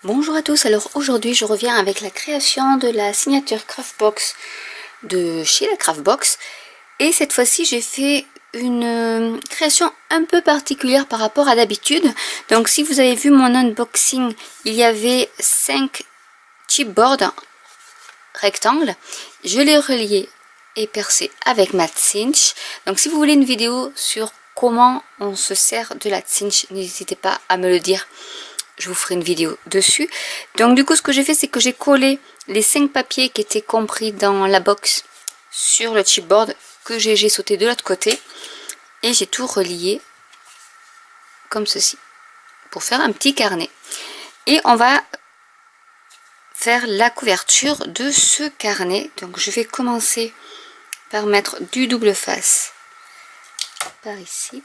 Bonjour à tous, alors aujourd'hui je reviens avec la création de la signature Craftbox de chez la Craftbox et cette fois-ci j'ai fait une création un peu particulière par rapport à d'habitude. Donc si vous avez vu mon unboxing, il y avait 5 chipboards rectangles, je les relié et percé avec ma cinch. Donc si vous voulez une vidéo sur comment on se sert de la cinch, n'hésitez pas à me le dire. Je vous ferai une vidéo dessus. Donc du coup ce que j'ai fait, c'est que j'ai collé les 5 papiers qui étaient compris dans la box sur le chipboard que j'ai sauté de l'autre côté. Et j'ai tout relié comme ceci pour faire un petit carnet. Et on va faire la couverture de ce carnet. Donc je vais commencer par mettre du double face par ici.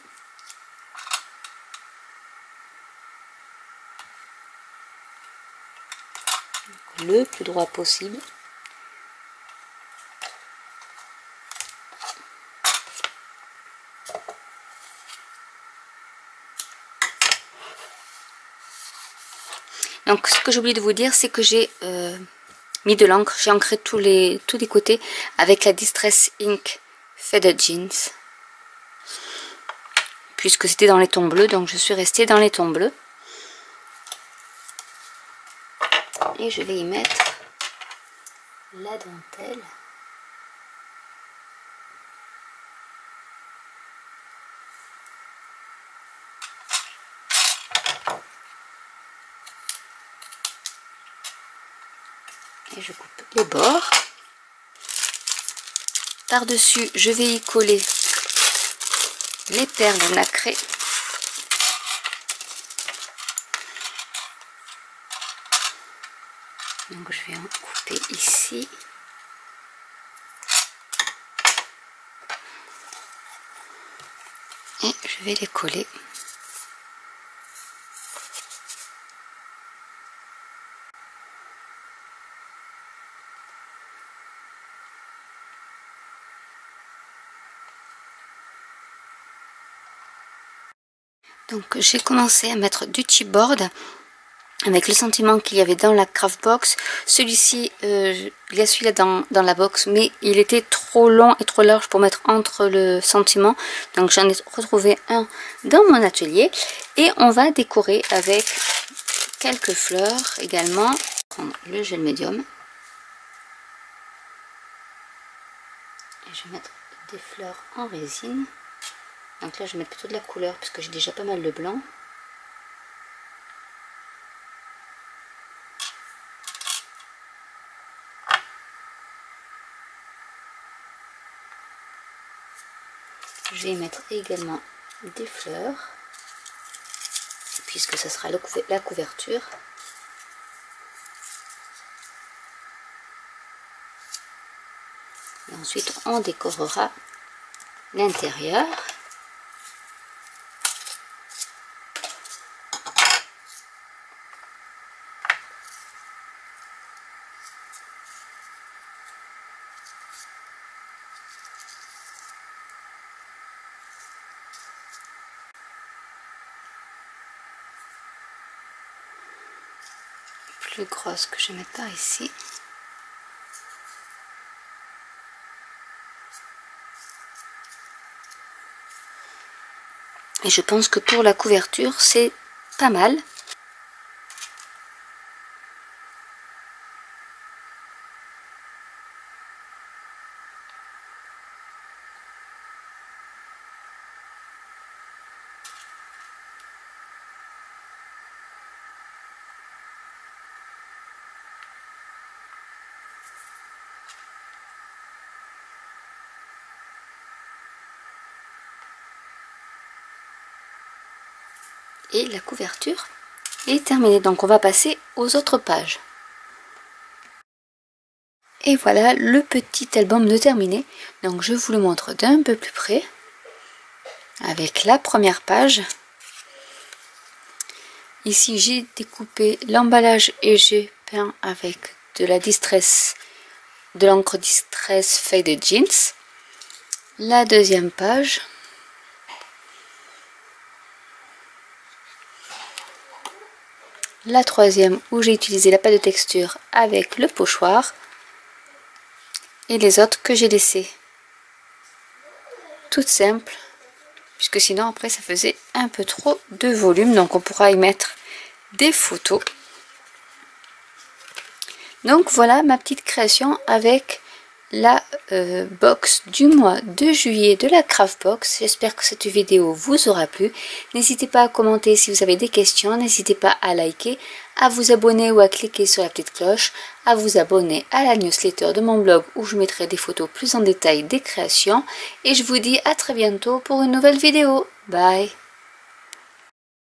Le plus droit possible. Donc ce que j'ai oublié de vous dire, c'est que j'ai mis de l'encre, j'ai ancré tous les côtés avec la Distress Ink Faded Jeans. Puisque c'était dans les tons bleus, donc je suis restée dans les tons bleus. Et je vais y mettre la dentelle. Et je coupe les bords. Par-dessus, je vais y coller les perles nacrées. Donc je vais en couper ici. Et je vais les coller. Donc j'ai commencé à mettre du chipboard avec le sentiment qu'il y avait dans la Craftbox. Celui-ci, il y a celui-là dans la box, mais il était trop long et trop large pour mettre entre le sentiment. Donc j'en ai retrouvé un dans mon atelier. Et on va décorer avec quelques fleurs également. Prendre le gel médium. Et je vais mettre des fleurs en résine. Donc là je vais mettre plutôt de la couleur puisque j'ai déjà pas mal de blanc. Je vais mettre également des fleurs puisque ça sera la couverture. Et ensuite on décorera l'intérieur. Plus grosse que je vais mettre par ici. Et je pense que pour la couverture, c'est pas mal. Et la couverture est terminée. Donc on va passer aux autres pages. Et voilà le petit album de terminé. Donc je vous le montre d'un peu plus près. Avec la première page. Ici j'ai découpé l'emballage et j'ai peint avec de l'encre Distress Faded Jeans. La deuxième page. la troisième où j'ai utilisé la pâte de texture avec le pochoir, et les autres que j'ai laissées toutes simples, puisque sinon après ça faisait un peu trop de volume. Donc on pourra y mettre des photos. Donc voilà ma petite création avec la box du mois de juillet de la Craftbox. J'espère que cette vidéo vous aura plu. N'hésitez pas à commenter si vous avez des questions, n'hésitez pas à liker, à vous abonner ou à cliquer sur la petite cloche, à vous abonner à la newsletter de mon blog où je mettrai des photos plus en détail des créations, et je vous dis à très bientôt pour une nouvelle vidéo. Bye!